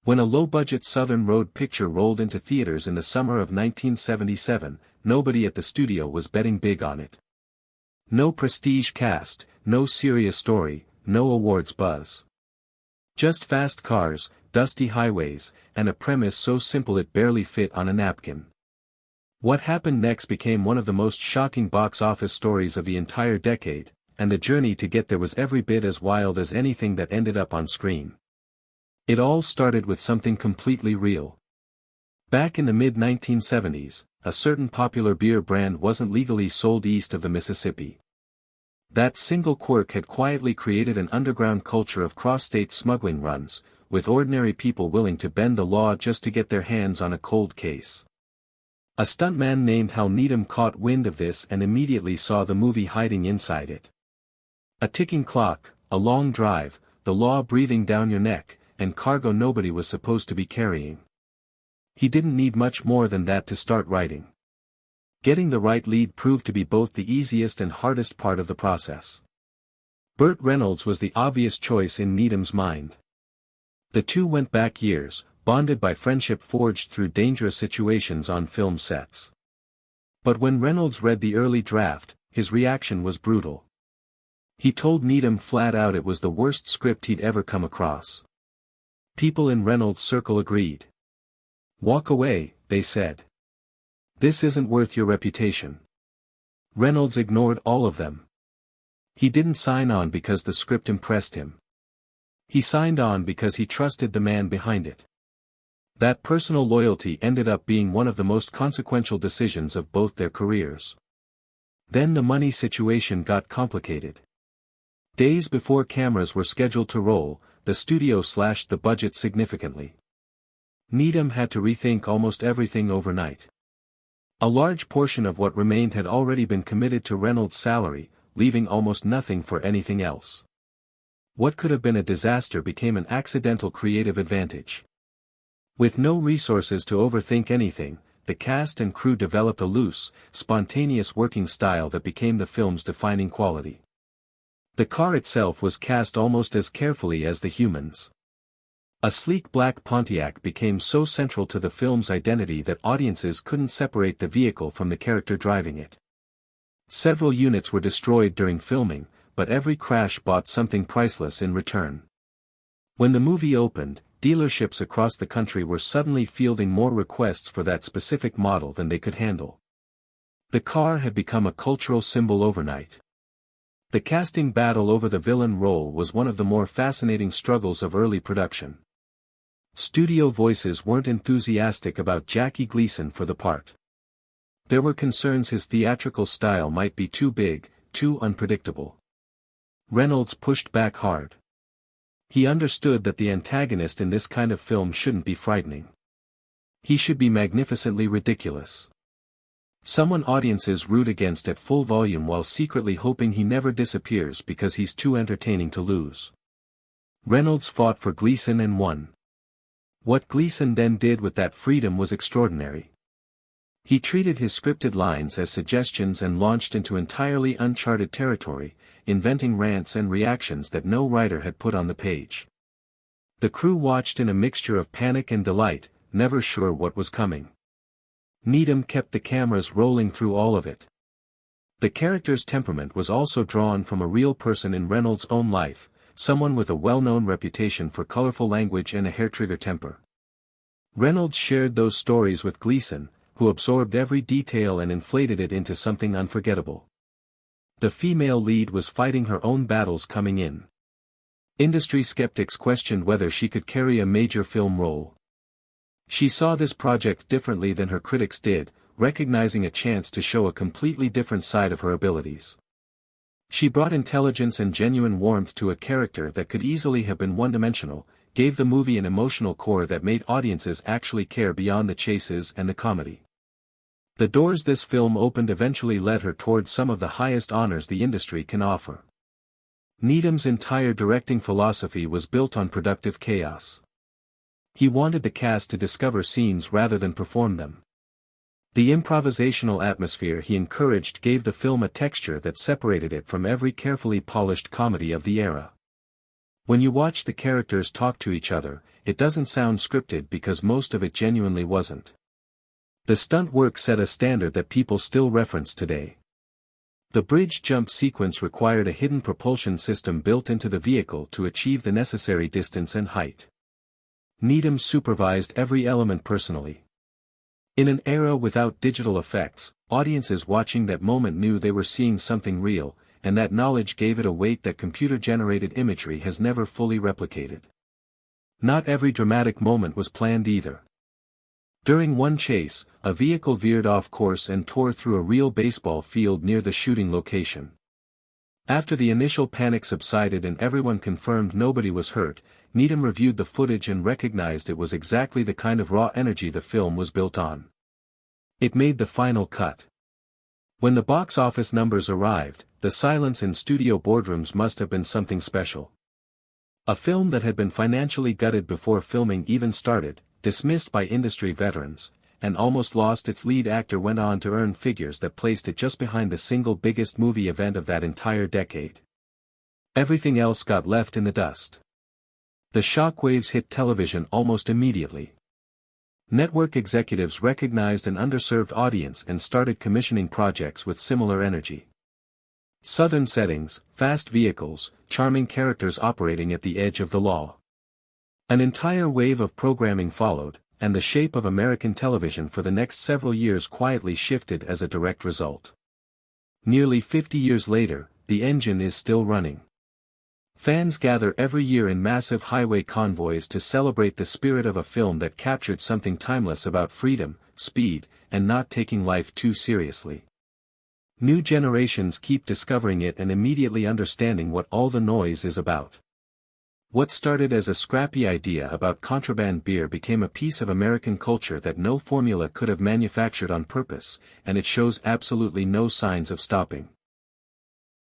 When a low-budget Southern Road picture rolled into theaters in the summer of 1977, nobody at the studio was betting big on it. No prestige cast, no serious story, no awards buzz. Just fast cars, dusty highways, and a premise so simple it barely fit on a napkin. What happened next became one of the most shocking box office stories of the entire decade, and the journey to get there was every bit as wild as anything that ended up on screen. It all started with something completely real. Back in the mid-1970s, a certain popular beer brand wasn't legally sold east of the Mississippi. That single quirk had quietly created an underground culture of cross-state smuggling runs, with ordinary people willing to bend the law just to get their hands on a cold case. A stuntman named Hal Needham caught wind of this and immediately saw the movie hiding inside it. A ticking clock, a long drive, the law breathing down your neck, and cargo nobody was supposed to be carrying. He didn't need much more than that to start writing. Getting the right lead proved to be both the easiest and hardest part of the process. Burt Reynolds was the obvious choice in Needham's mind. The two went back years, bonded by friendship forged through dangerous situations on film sets. But when Reynolds read the early draft, his reaction was brutal. He told Needham flat out it was the worst script he'd ever come across. People in Reynolds' circle agreed. "Walk away," they said. "This isn't worth your reputation." Reynolds ignored all of them. He didn't sign on because the script impressed him. He signed on because he trusted the man behind it. That personal loyalty ended up being one of the most consequential decisions of both their careers. Then the money situation got complicated. Days before cameras were scheduled to roll, the studio slashed the budget significantly. Needham had to rethink almost everything overnight. A large portion of what remained had already been committed to Reynolds' salary, leaving almost nothing for anything else. What could have been a disaster became an accidental creative advantage. With no resources to overthink anything, the cast and crew developed a loose, spontaneous working style that became the film's defining quality. The car itself was cast almost as carefully as the humans. A sleek black Pontiac became so central to the film's identity that audiences couldn't separate the vehicle from the character driving it. Several units were destroyed during filming, but every crash bought something priceless in return. When the movie opened, dealerships across the country were suddenly fielding more requests for that specific model than they could handle. The car had become a cultural symbol overnight. The casting battle over the villain role was one of the more fascinating struggles of early production. Studio voices weren't enthusiastic about Jackie Gleason for the part. There were concerns his theatrical style might be too big, too unpredictable. Reynolds pushed back hard. He understood that the antagonist in this kind of film shouldn't be frightening. He should be magnificently ridiculous. Someone audiences root against at full volume while secretly hoping he never disappears because he's too entertaining to lose. Reynolds fought for Gleason and won. What Gleason then did with that freedom was extraordinary. He treated his scripted lines as suggestions and launched into entirely uncharted territory, inventing rants and reactions that no writer had put on the page. The crew watched in a mixture of panic and delight, never sure what was coming. Needham kept the cameras rolling through all of it. The character's temperament was also drawn from a real person in Reynolds' own life, someone with a well-known reputation for colorful language and a hair-trigger temper. Reynolds shared those stories with Gleason, who absorbed every detail and inflated it into something unforgettable. The female lead was fighting her own battles coming in. Industry skeptics questioned whether she could carry a major film role. She saw this project differently than her critics did, recognizing a chance to show a completely different side of her abilities. She brought intelligence and genuine warmth to a character that could easily have been one-dimensional, gave the movie an emotional core that made audiences actually care beyond the chases and the comedy. The doors this film opened eventually led her towards some of the highest honors the industry can offer. Needham's entire directing philosophy was built on productive chaos. He wanted the cast to discover scenes rather than perform them. The improvisational atmosphere he encouraged gave the film a texture that separated it from every carefully polished comedy of the era. When you watched the characters talk to each other, it doesn't sound scripted because most of it genuinely wasn't. The stunt work set a standard that people still reference today. The bridge jump sequence required a hidden propulsion system built into the vehicle to achieve the necessary distance and height. Needham supervised every element personally. In an era without digital effects, audiences watching that moment knew they were seeing something real, and that knowledge gave it a weight that computer-generated imagery has never fully replicated. Not every dramatic moment was planned either. During one chase, a vehicle veered off course and tore through a real baseball field near the shooting location. After the initial panic subsided and everyone confirmed nobody was hurt, Needham reviewed the footage and recognized it was exactly the kind of raw energy the film was built on. It made the final cut. When the box office numbers arrived, the silence in studio boardrooms must have been something special. A film that had been financially gutted before filming even started, dismissed by industry veterans, and almost lost its lead actor went on to earn figures that placed it just behind the single biggest movie event of that entire decade. Everything else got left in the dust. The shockwaves hit television almost immediately. Network executives recognized an underserved audience and started commissioning projects with similar energy. Southern settings, fast vehicles, charming characters operating at the edge of the law. An entire wave of programming followed, and the shape of American television for the next several years quietly shifted as a direct result. Nearly 50 years later, the engine is still running. Fans gather every year in massive highway convoys to celebrate the spirit of a film that captured something timeless about freedom, speed, and not taking life too seriously. New generations keep discovering it and immediately understanding what all the noise is about. What started as a scrappy idea about contraband beer became a piece of American culture that no formula could have manufactured on purpose, and it shows absolutely no signs of stopping.